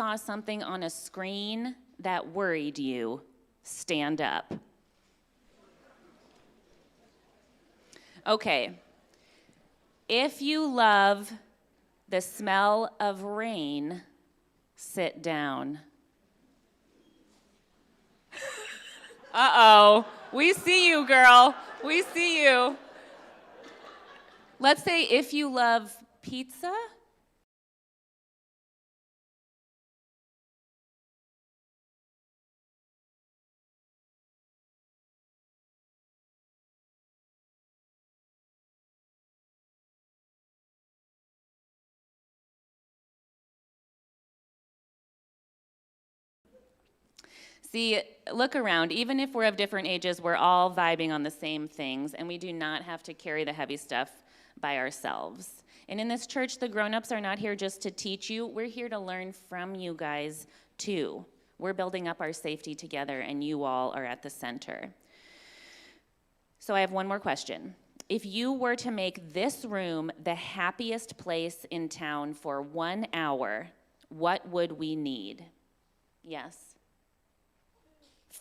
saw something on a screen that worried you, stand up. Okay. If you love the smell of rain, sit down. Uh-oh. We see you, girl. We see you. Let's say if you love pizza. See, look around. Even if we're of different ages, we're all vibing on the same things, and we do not have to carry the heavy stuff by ourselves. And in this church, the grown-ups are not here just to teach you. We're here to learn from you guys, too. We're building up our safety together, and you all are at the center. So I have one more question. If you were to make this room the happiest place in town for 1 hour, what would we need? Yes?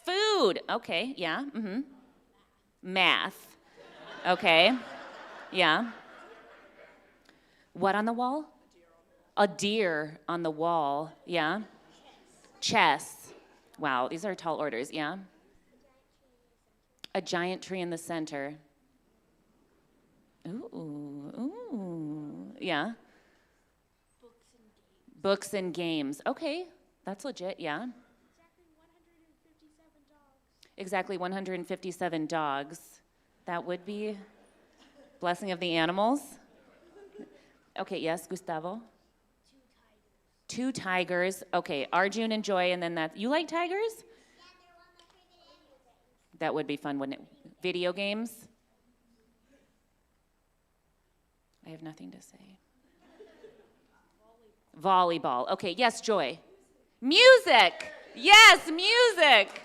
Food. Okay, yeah. Math. Okay. Yeah. What on the wall? A deer on the wall. Yeah. Chess. Wow, these are tall orders. Yeah. A giant tree in the center. Ooh. Yeah. Books and games. Okay, that's legit. Yeah. Exactly 157 dogs. That would be blessing of the animals. Okay, yes, Gustavo? 2 tigers. Okay, Arjun and Joy, and then that. You like tigers? Yeah, they're one of my favorite animals. That would be fun, wouldn't it? Video games? I have nothing to say. Volleyball. Okay, yes, Joy. Music! Yes, music!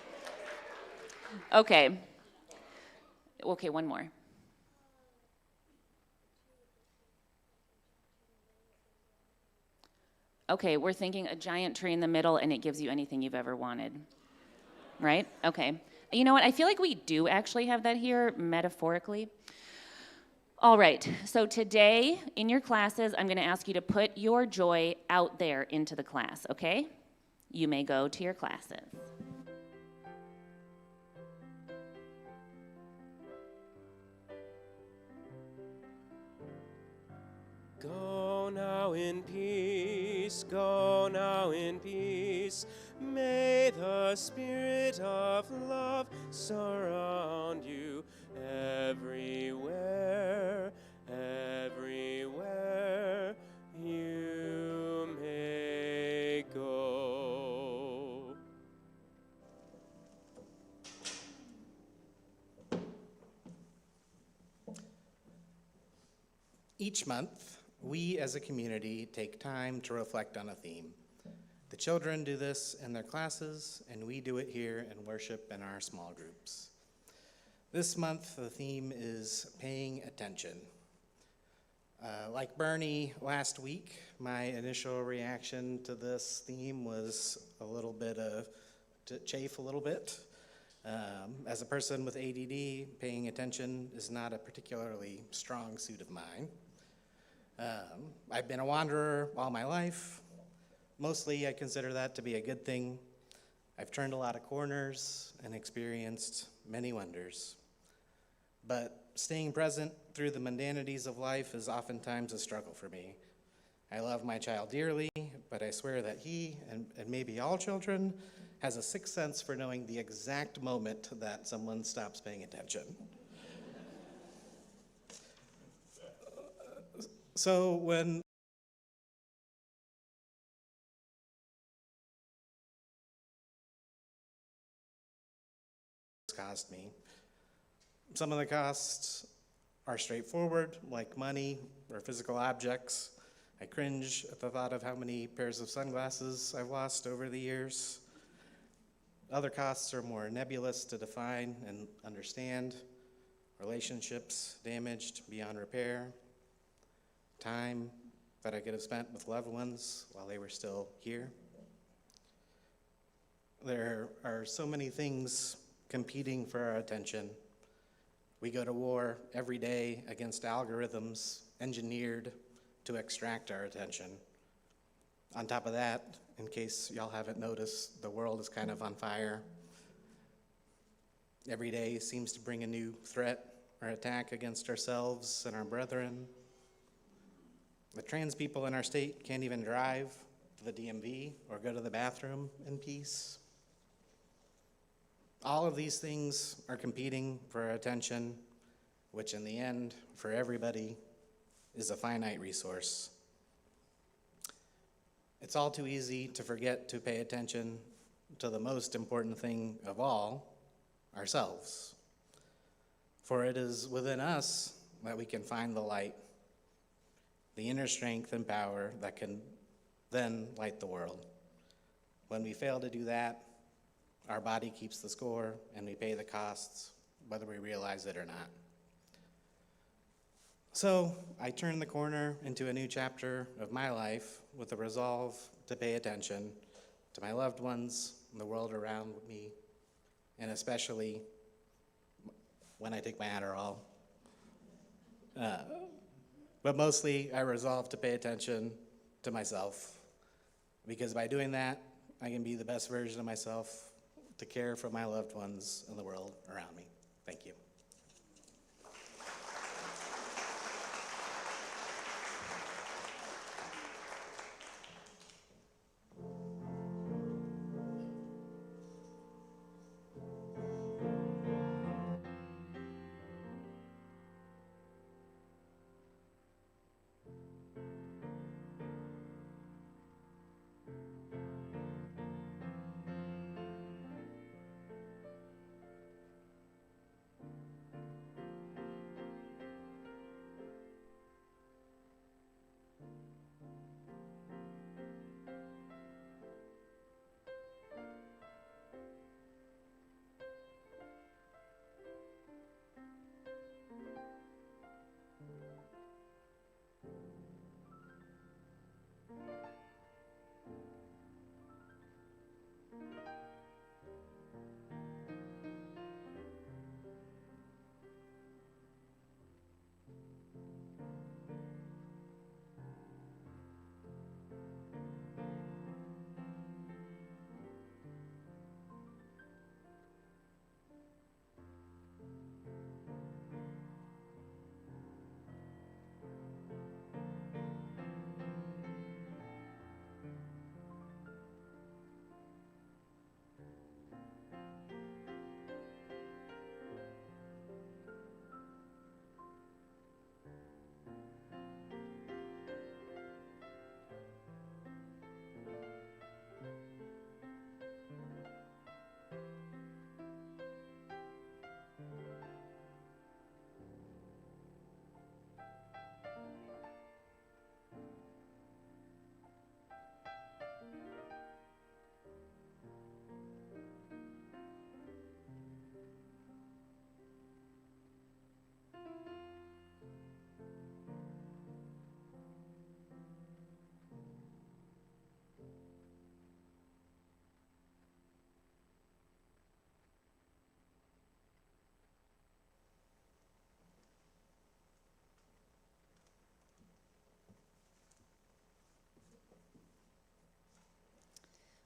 Okay, one more. Okay, we're thinking a giant tree in the middle and it gives you anything you've ever wanted, right? Okay. You know what, I feel like we do actually have that here metaphorically. All right, so today in your classes, I'm gonna ask you to put your joy out there into the class, okay? You may go to your classes. Go now in peace, go now in peace. May the spirit of love surround you everywhere, everywhere you may go. Each month, we as a community take time to reflect on a theme. The children do this in their classes, and we do it here in worship in our small groups. This month, the theme is paying attention. Like Bernie last week, my initial reaction to this theme was a little bit to chafe a little bit. As a person with ADD, paying attention is not a particularly strong suit of mine. I've been a wanderer all my life. Mostly I consider that to be a good thing. I've turned a lot of corners and experienced many wonders. But staying present through the mundanities of life is oftentimes a struggle for me. I love my child dearly, but I swear that he, and maybe all children, has a sixth sense for knowing the exact moment that someone stops paying attention. So when cost me, some of the costs are straightforward, like money or physical objects. I cringe at the thought of how many pairs of sunglasses I've lost over the years. Other costs are more nebulous to define and understand. Relationships damaged beyond repair. Time that I could have spent with loved ones while they were still here. There are so many things competing for our attention. We go to war every day against algorithms engineered to extract our attention. On top of that, in case y'all haven't noticed, the world is kind of on fire. Every day seems to bring a new threat or attack against ourselves and our brethren. The trans people in our state can't even drive to the DMV or go to the bathroom in peace. All of these things are competing for our attention, which in the end, for everybody, is a finite resource. It's all too easy to forget to pay attention to the most important thing of all, ourselves. For it is within us that we can find the light, the inner strength and power that can then light the world. When we fail to do that, our body keeps the score and we pay the costs, whether we realize it or not. So I turned the corner into a new chapter of my life with the resolve to pay attention to my loved ones and the world around me, and especially when I take my Adderall. But mostly I resolve to pay attention to myself, because by doing that, I can be the best version of myself to care for my loved ones and the world around me. Thank you.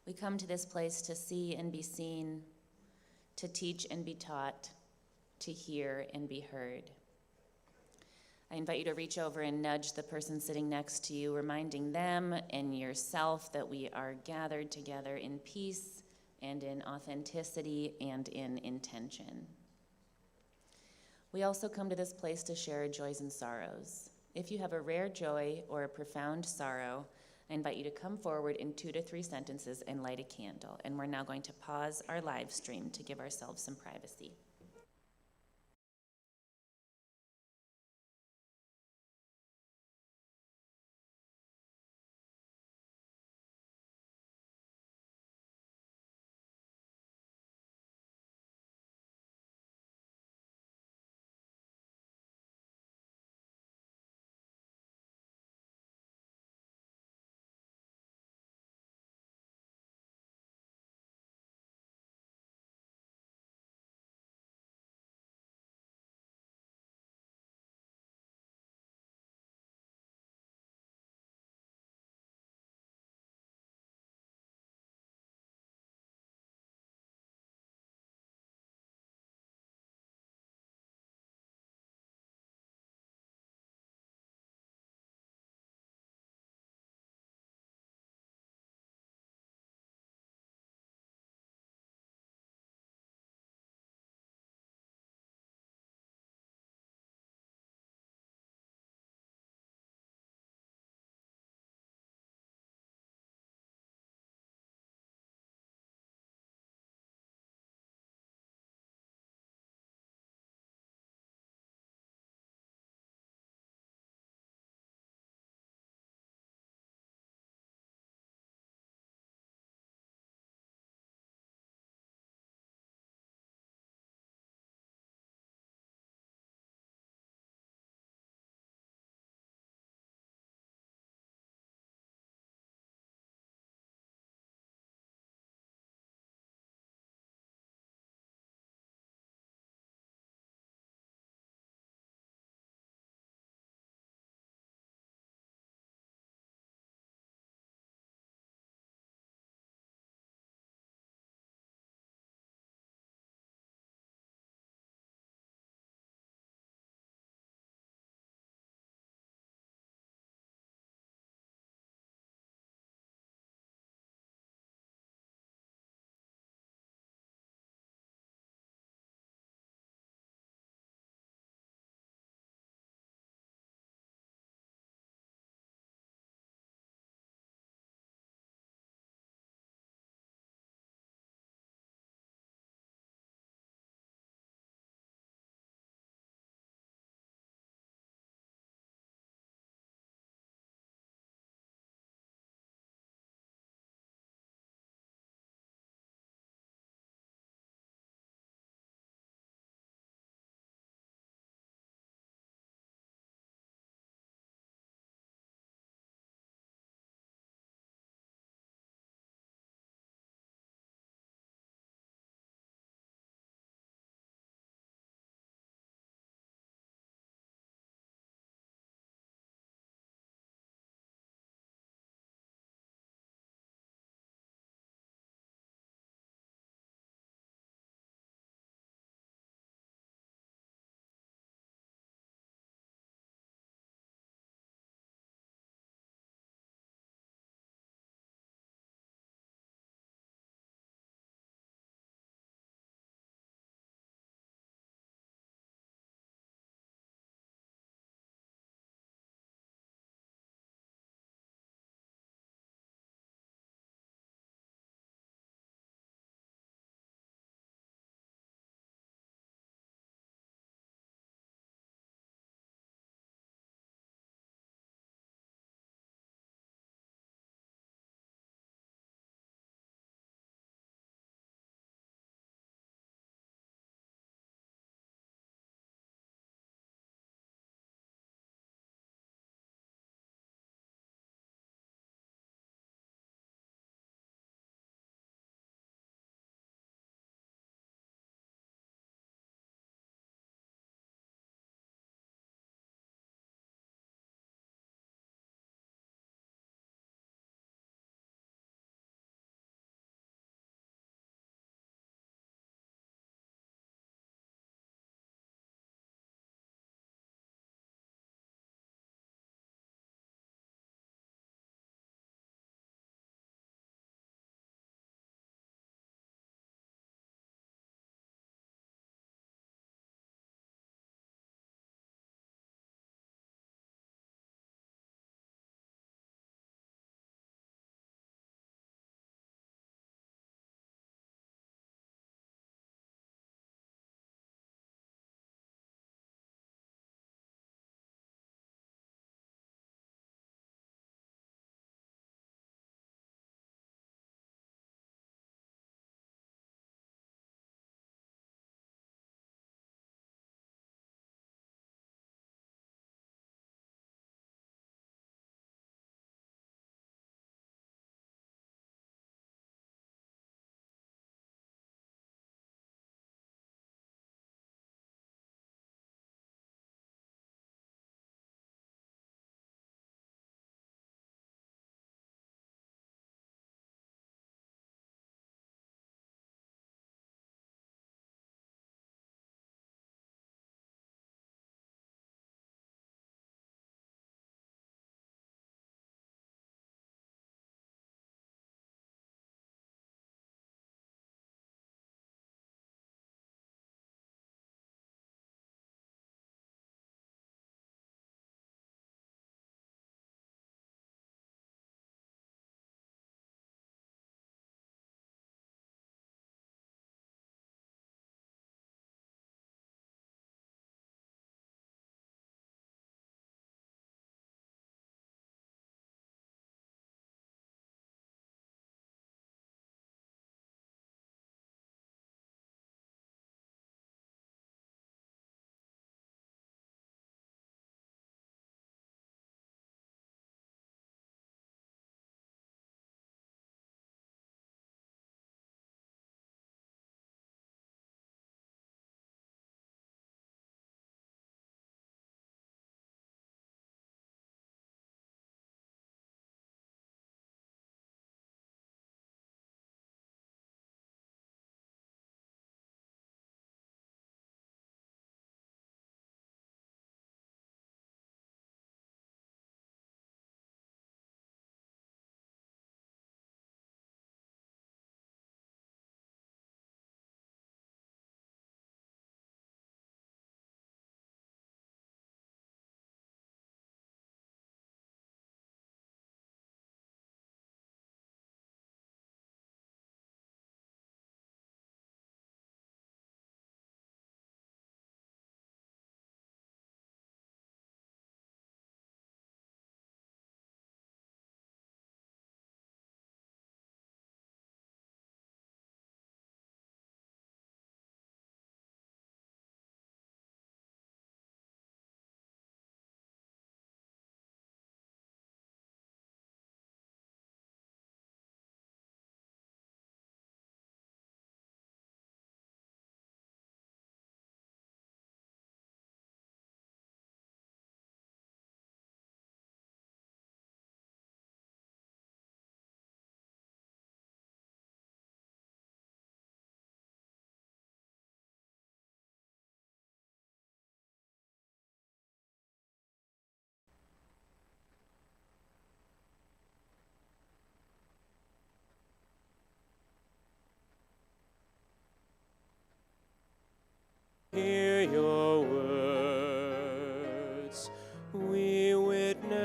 We come to this place to see and be seen, to teach and be taught, to hear and be heard. I invite you to reach over and nudge the person sitting next to you, reminding them and yourself that we are gathered together in peace and in authenticity and in intention. We also come to this place to share our joys and sorrows. If you have a rare joy or a profound sorrow, I invite you to come forward in 2 to 3 sentences and light a candle. And we're now going to pause our live stream to give ourselves some privacy.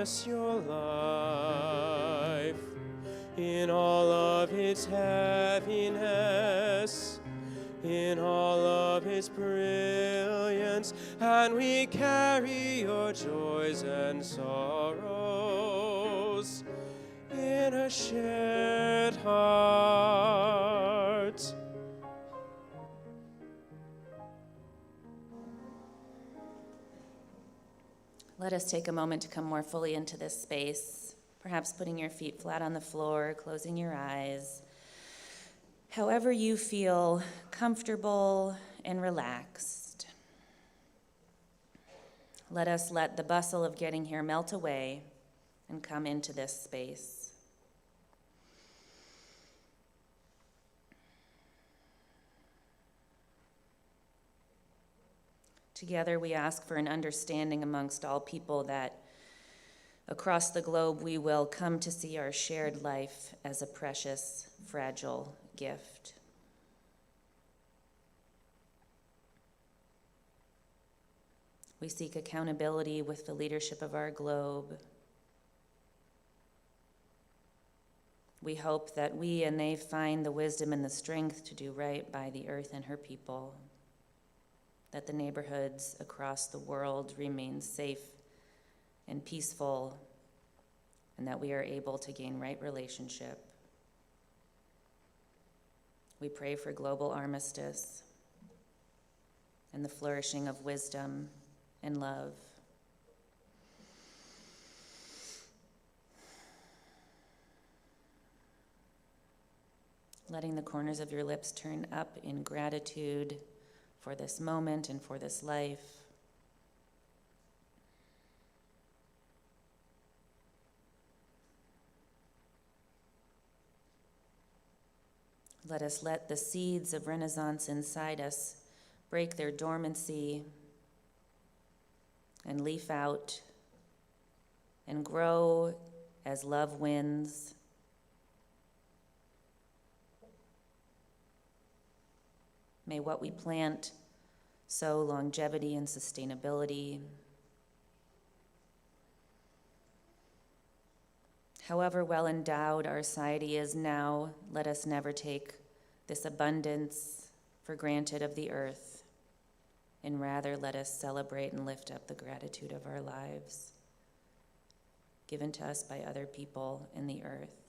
express your life in all of its heaviness, in all of its brilliance, and we carry your joys and sorrows in a shared heart. Let us take a moment to come more fully into this space, perhaps putting your feet flat on the floor, closing your eyes. However you feel comfortable and relaxed. Let us let the bustle of getting here melt away and come into this space. Together we ask for an understanding amongst all people that across the globe we will come to see our shared life as a precious, fragile gift. We seek accountability with the leadership of our globe. We hope that we and they find the wisdom and the strength to do right by the earth and her people, that the neighborhoods across the world remain safe and peaceful, and that we are able to gain right relationship. We pray for global armistice and the flourishing of wisdom and love. Letting the corners of your lips turn up in gratitude for this moment and for this life. Let us let the seeds of Renaissance inside us break their dormancy and leaf out and grow as love wins. May what we plant sow longevity and sustainability. However well endowed our society is now, let us never take this abundance for granted of the earth, and rather let us celebrate and lift up the gratitude of our lives given to us by other people in the earth.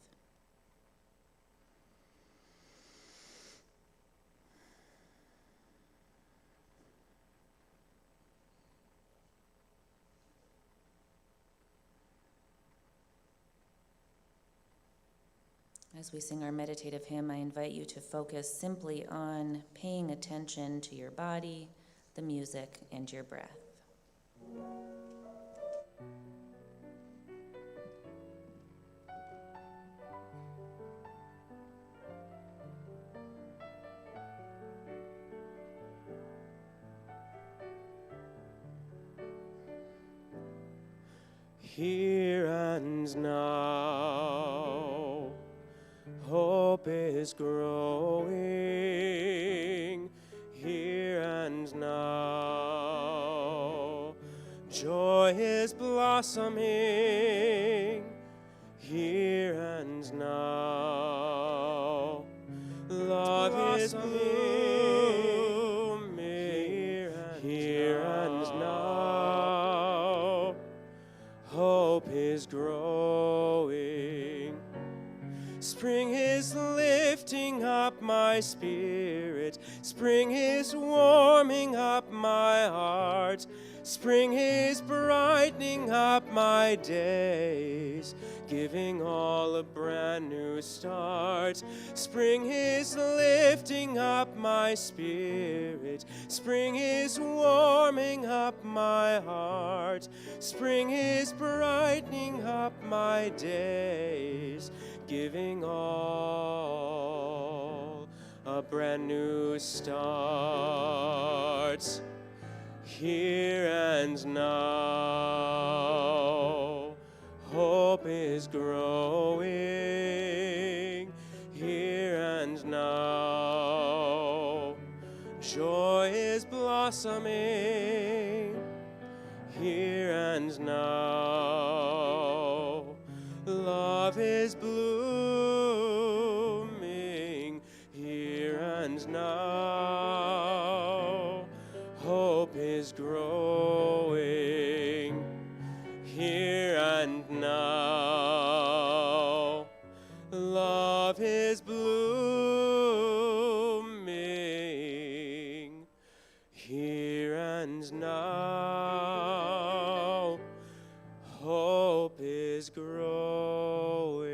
As we sing our meditative hymn, I invite you to focus simply on paying attention to your body, the music, and your breath. Here and now, hope is growing. Here and now, joy is blossoming. Here and now, love is blooming. Here and now, hope is growing. Spring is lifting up my spirit. Spring is warming up my heart. Spring is brightening up my days, giving all a brand new start. Spring is lifting up my spirit. Spring is warming up my heart. Spring is brightening up my days, giving all a brand new start. Here and now, hope is growing. Here and now, joy is blossoming. here and now. Love is blooming here and now. Hope is growing here and now. Love is blooming here and now. Hope is growing.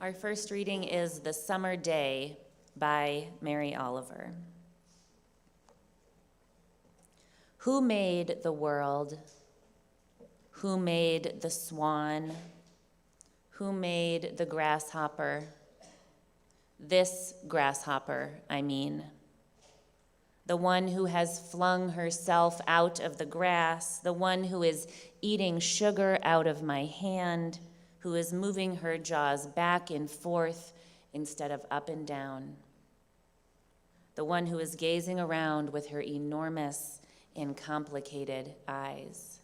Our first reading is The Summer Day by Mary Oliver. Who made the world? Who made the swan? Who made the grasshopper? This grasshopper, I mean. The one who has flung herself out of the grass, the one who is eating sugar out of my hand, who is moving her jaws back and forth instead of up and down. The one who is gazing around with her enormous and complicated eyes.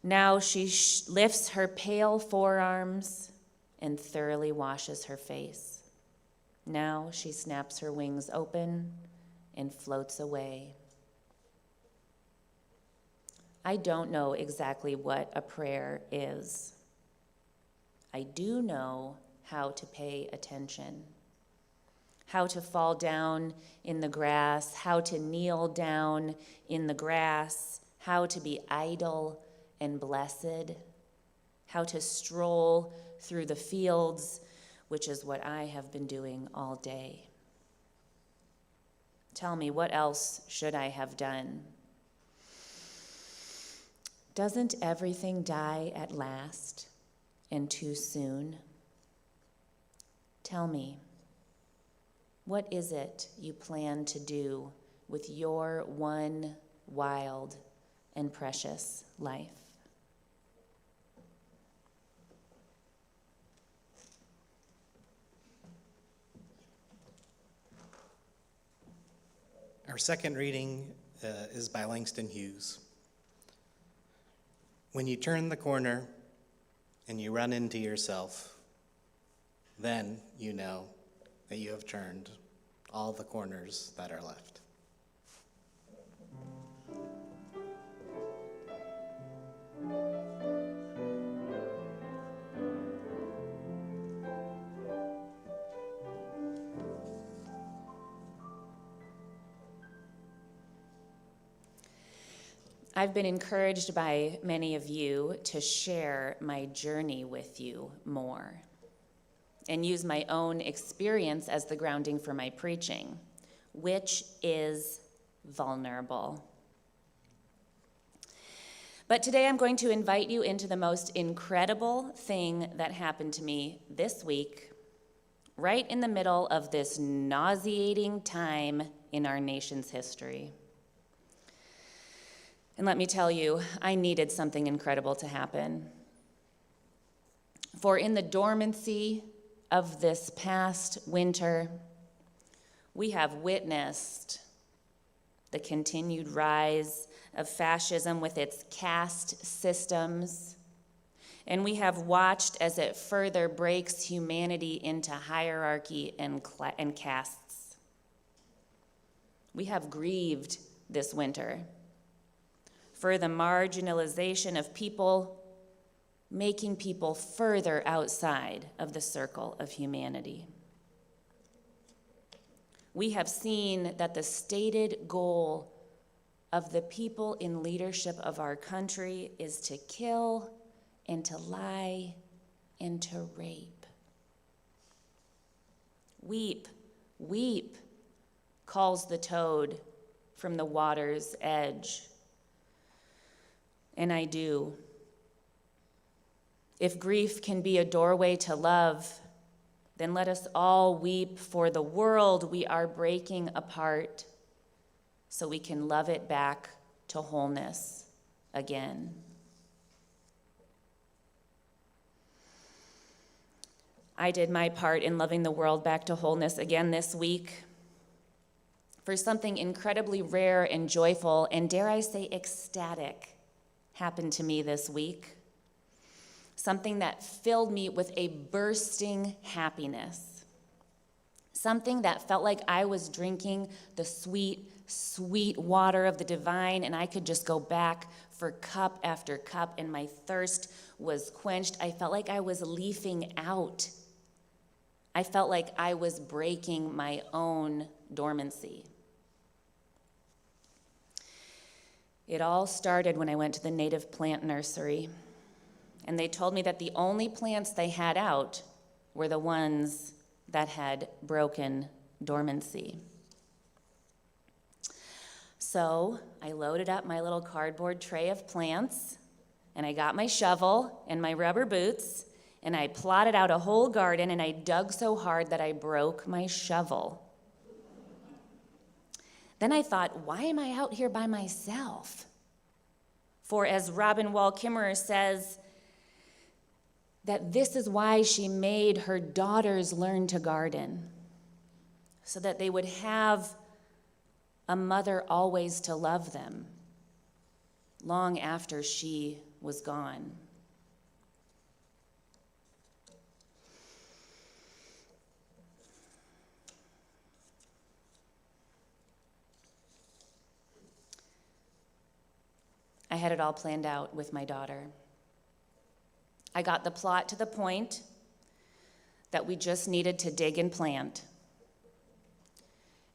Now she lifts her pale forearms and thoroughly washes her face. Now she snaps her wings open and floats away. I don't know exactly what a prayer is. I do know how to pay attention, how to fall down in the grass, how to kneel down in the grass, how to be idle and blessed, how to stroll through the fields, which is what I have been doing all day. Tell me, what else should I have done? Doesn't everything die at last and too soon? Tell me, what is it you plan to do with your one wild and precious life? Our second reading is by Langston Hughes. When you turn the corner and you run into yourself, then you know that you have turned all the corners that are left. I've been encouraged by many of you to share my journey with you more and use my own experience as the grounding for my preaching, which is vulnerable. But today I'm going to invite you into the most incredible thing that happened to me this week, right in the middle of this nauseating time in our nation's history. And let me tell you, I needed something incredible to happen. For in the dormancy of this past winter, we have witnessed the continued rise of fascism with its caste systems, and we have watched as it further breaks humanity into hierarchy and castes. We have grieved this winter for the marginalization of people, making people further outside of the circle of humanity. We have seen that the stated goal of the people in leadership of our country is to kill and to lie and to rape. Weep, weep, calls the toad from the water's edge. And I do. If grief can be a doorway to love, then let us all weep for the world we are breaking apart so we can love it back to wholeness again. I did my part in loving the world back to wholeness again this week. For something incredibly rare and joyful, and dare I say ecstatic, happened to me this week. Something that filled me with a bursting happiness. Something that felt like I was drinking the sweet, sweet water of the divine, and I could just go back for cup after cup, and my thirst was quenched. I felt like I was leafing out. I felt like I was breaking my own dormancy. It all started when I went to the native plant nursery, and they told me that the only plants they had out were the ones that had broken dormancy. So I loaded up my little cardboard tray of plants, and I got my shovel and my rubber boots, and I plotted out a whole garden, and I dug so hard that I broke my shovel. Then I thought, why am I out here by myself? For as Robin Wall Kimmerer says, that this is why she made her daughters learn to garden, so that they would have a mother always to love them, long after she was gone. I had it all planned out with my daughter. I got the plot to the point that we just needed to dig and plant.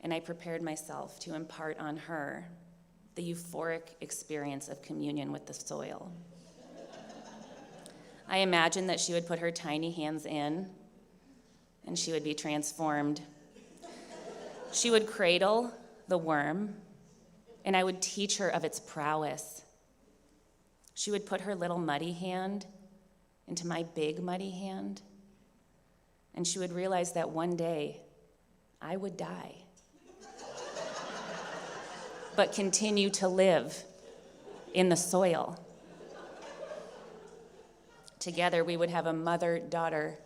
And I prepared myself to impart on her the euphoric experience of communion with the soil. I imagined that she would put her tiny hands in, and she would be transformed. She would cradle the worm, and I would teach her of its prowess. She would put her little muddy hand into my big muddy hand, and she would realize that one day I would die, but continue to live in the soil. Together, we would have a mother-daughter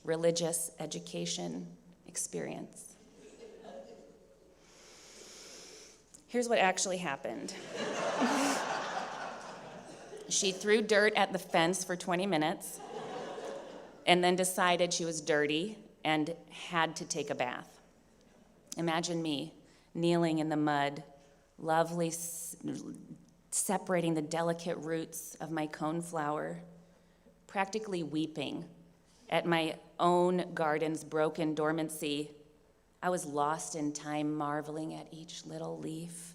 religious education experience. Here's what actually happened. She threw dirt at the fence for 20 minutes and then decided she was dirty and had to take a bath. Imagine me kneeling in the mud, lovely separating the delicate roots of my coneflower, practically weeping at my own garden's broken dormancy. I was lost in time, marveling at each little leaf.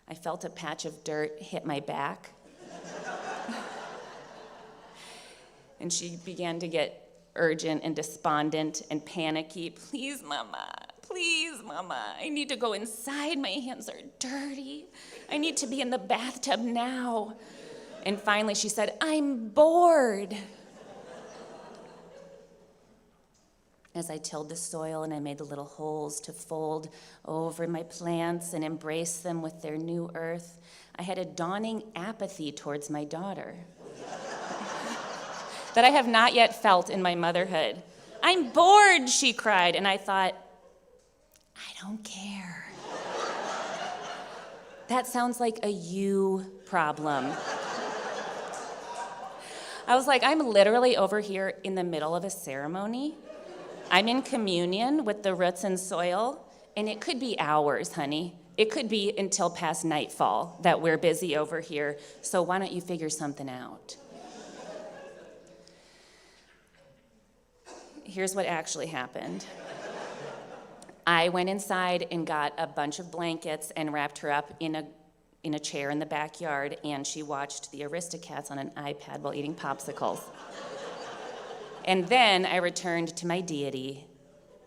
I felt a patch of dirt hit my back. And she began to get urgent and despondent and panicky. Please, Mama, I need to go inside. My hands are dirty. I need to be in the bathtub now. And finally she said, I'm bored. As I tilled the soil and I made the little holes to fold over my plants and embrace them with their new earth, I had a dawning apathy towards my daughter that I have not yet felt in my motherhood. I'm bored, she cried, and I thought, I don't care. That sounds like a you problem. I was like, I'm literally over here in the middle of a ceremony. I'm in communion with the roots and soil, and it could be hours, honey. It could be until past nightfall that we're busy over here, so why don't you figure something out? Here's what actually happened. I went inside and got a bunch of blankets and wrapped her up in a chair in the backyard, and she watched the Aristocats on an iPad while eating popsicles. And then I returned to my deity,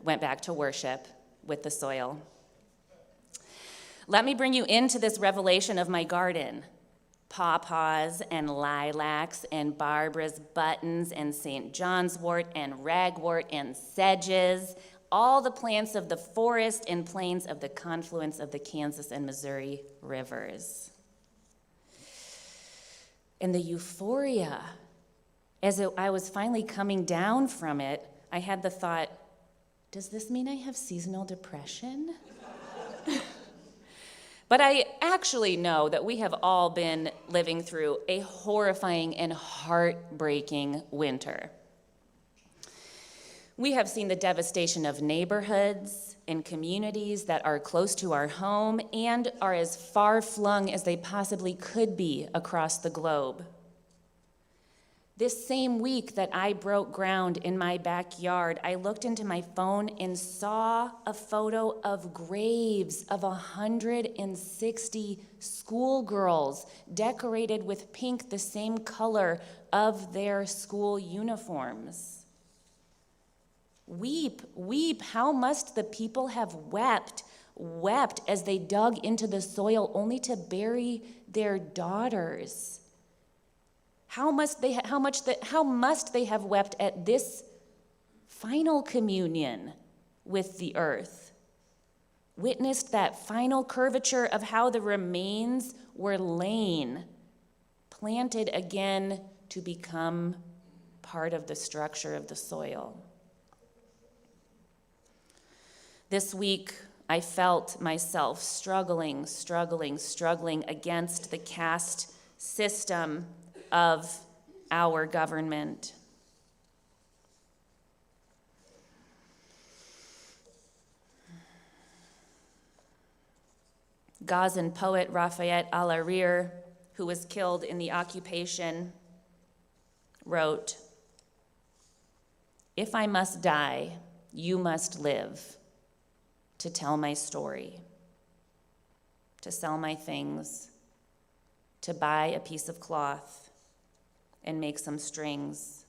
went back to worship with the soil. Let me bring you into this revelation of my garden. Pawpaws and lilacs and Barbara's buttons and St. John's wort and ragwort and sedges, all the plants of the forest and plains of the confluence of the Kansas and Missouri rivers. And the euphoria, as I was finally coming down from it, I had the thought, does this mean I have seasonal depression? But I actually know that we have all been living through a horrifying and heartbreaking winter. We have seen the devastation of neighborhoods and communities that are close to our home and are as far-flung as they possibly could be across the globe. This same week that I broke ground in my backyard, I looked into my phone and saw a photo of graves of 160 schoolgirls decorated with pink, the same color of their school uniforms. Weep, weep, how must the people have wept as they dug into the soil only to bury their daughters? How must they have wept at this final communion with the earth? Witnessed that final curvature of how the remains were lain, planted again to become part of the structure of the soil. This week, I felt myself struggling against the caste system of our government. Gazan poet Rafayette Alarir, who was killed in the occupation, wrote, "If I must die, you must live, to tell my story, to sell my things, to buy a piece of cloth and make some strings,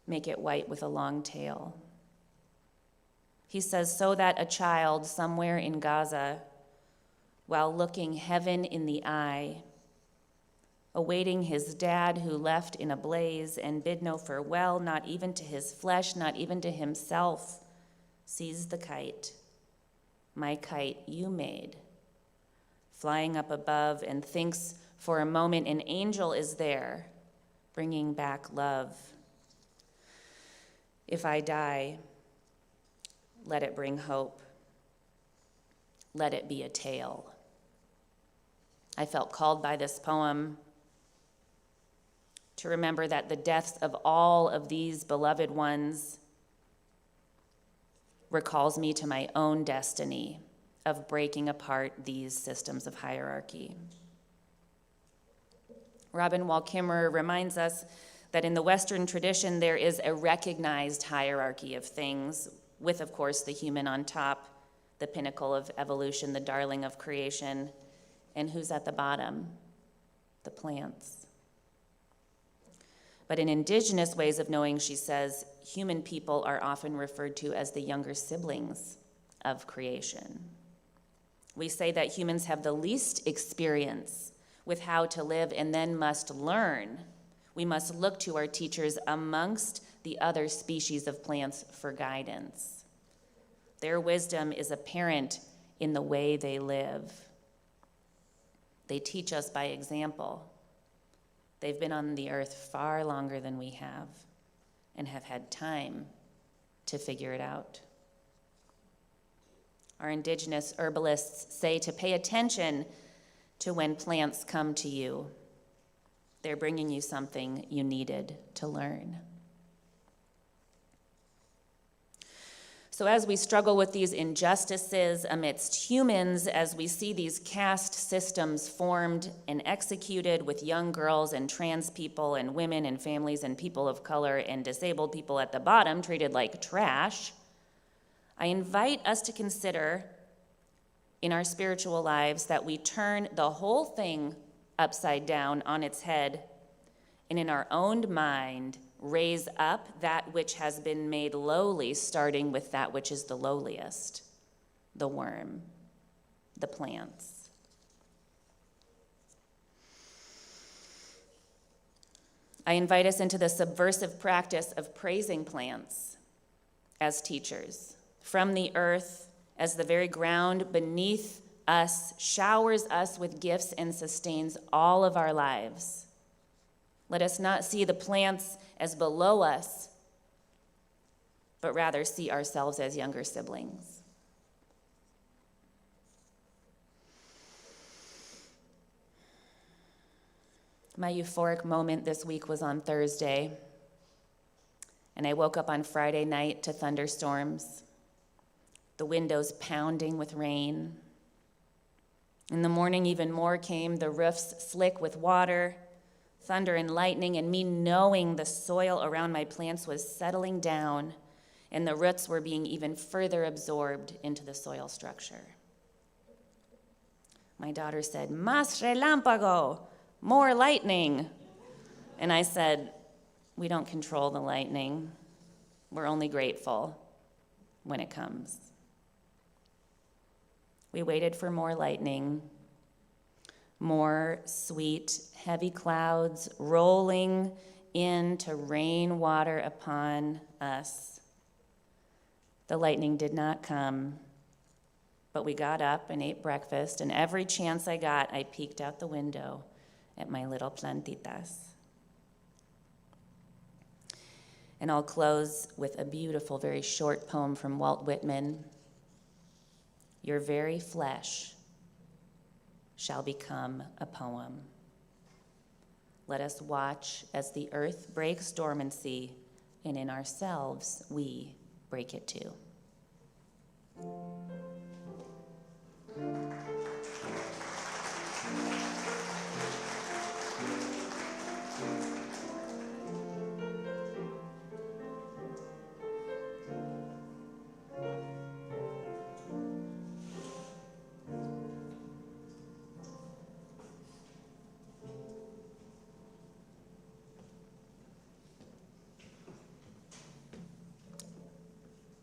make it white with a long tail." He says, so that a child somewhere in Gaza, while looking heaven in the eye, awaiting his dad who left in a blaze and bid no farewell, not even to his flesh, not even to himself, sees the kite, my kite you made, flying up above, and thinks for a moment an angel is there, bringing back love. If I die, let it bring hope. Let it be a tale. I felt called by this poem to remember that the deaths of all of these beloved ones recalls me to my own destiny of breaking apart these systems of hierarchy. Robin Wall Kimmerer reminds us that in the Western tradition there is a recognized hierarchy of things, with, of course, the human on top, the pinnacle of evolution, the darling of creation, and who's at the bottom? The plants. But in indigenous ways of knowing, she says, human people are often referred to as the younger siblings of creation. We say that humans have the least experience with how to live and then must learn. We must look to our teachers amongst the other species of plants for guidance. Their wisdom is apparent in the way they live. They teach us by example. They've been on the earth far longer than we have and have had time to figure it out. Our indigenous herbalists say to pay attention to when plants come to you. They're bringing you something you needed to learn. So as we struggle with these injustices amidst humans, as we see these caste systems formed and executed with young girls and trans people and women and families and people of color and disabled people at the bottom treated like trash, I invite us to consider in our spiritual lives that we turn the whole thing upside down on its head, and in our own mind, raise up that which has been made lowly, starting with that which is the lowliest, the worm, the plants. I invite us into the subversive practice of praising plants as teachers, from the earth, as the very ground beneath us showers us with gifts and sustains all of our lives. Let us not see the plants as below us, but rather see ourselves as younger siblings. My euphoric moment this week was on Thursday, and I woke up on Friday night to thunderstorms, the windows pounding with rain. In the morning, even more came, the roofs slick with water, thunder and lightning, and me knowing the soil around my plants was settling down and the roots were being even further absorbed into the soil structure. My daughter said, "Más relámpago, more lightning." And I said, "We don't control the lightning. We're only grateful when it comes." We waited for more lightning, more sweet, heavy clouds rolling in to rain water upon us. The lightning did not come, but we got up and ate breakfast, and every chance I got, I peeked out the window at my little plantitas. And I'll close with a beautiful, very short poem from Walt Whitman. Your very flesh shall become a poem. Let us watch as the earth breaks dormancy, and in ourselves we break it too.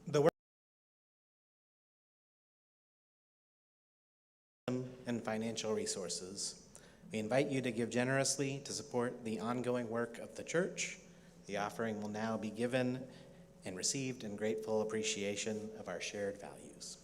The work and financial resources. We invite you to give generously to support the ongoing work of the church. The offering will now be given and received in grateful appreciation of our shared values.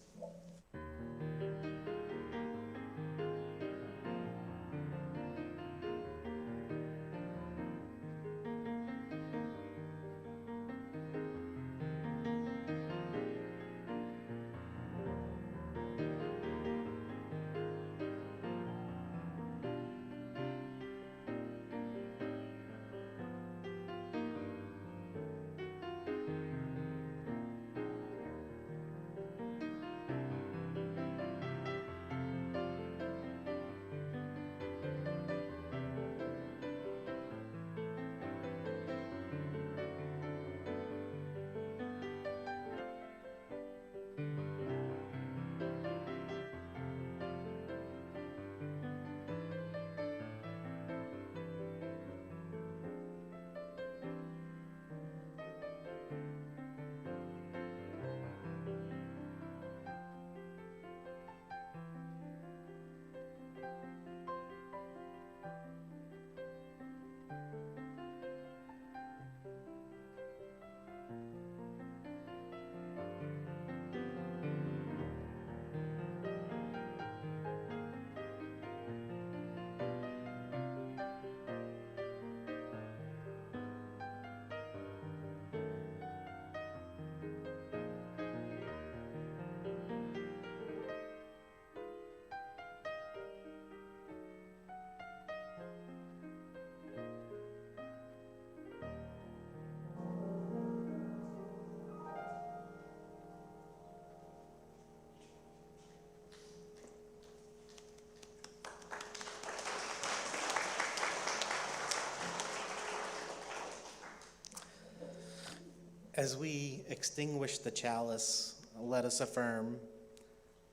As we extinguish the chalice, let us affirm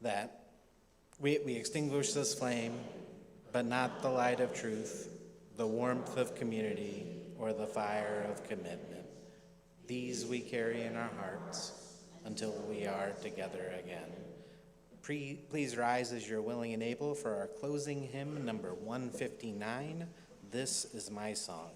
that we extinguish this flame, but not the light of truth, the warmth of community, or the fire of commitment. These we carry in our hearts until we are together again. Please rise as you're willing and able for our closing hymn, number 159, This Is My Song.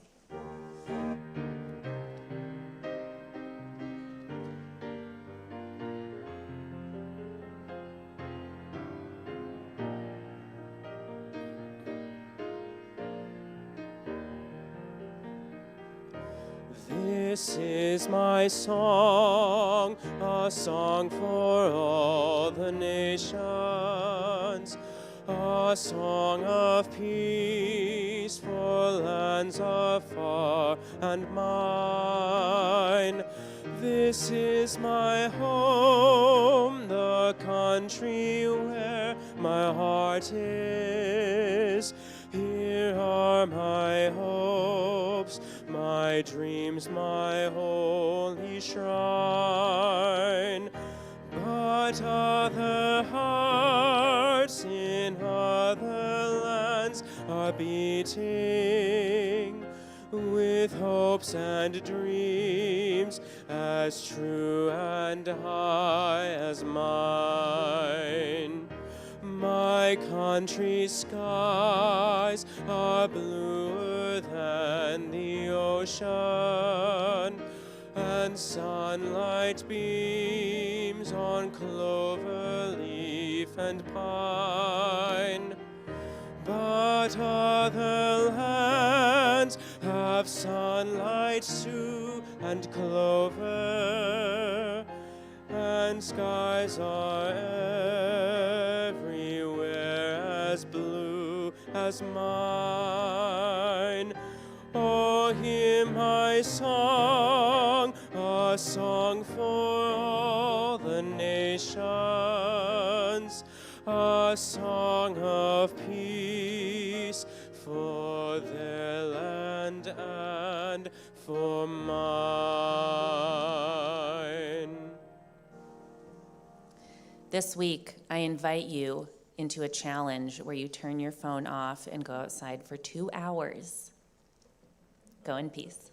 This This is my song, a song for all the nations, a song of peace for lands afar and mine. This is my home, the country where my heart is. Here are my hopes, my dreams, my holy shrine. But other hearts in other lands are beating with hopes and dreams as true and high as mine. My country's skies are bluer than the ocean, and sunlight beams on clover leaf and pine. But other lands have sunlight too and clover, and skies are everywhere as blue as mine. Oh, hear my song, a song for all the nations, a song of peace for their land and for mine. This week, I invite you into a challenge where you turn your phone off and go outside for 2 hours. Go in peace.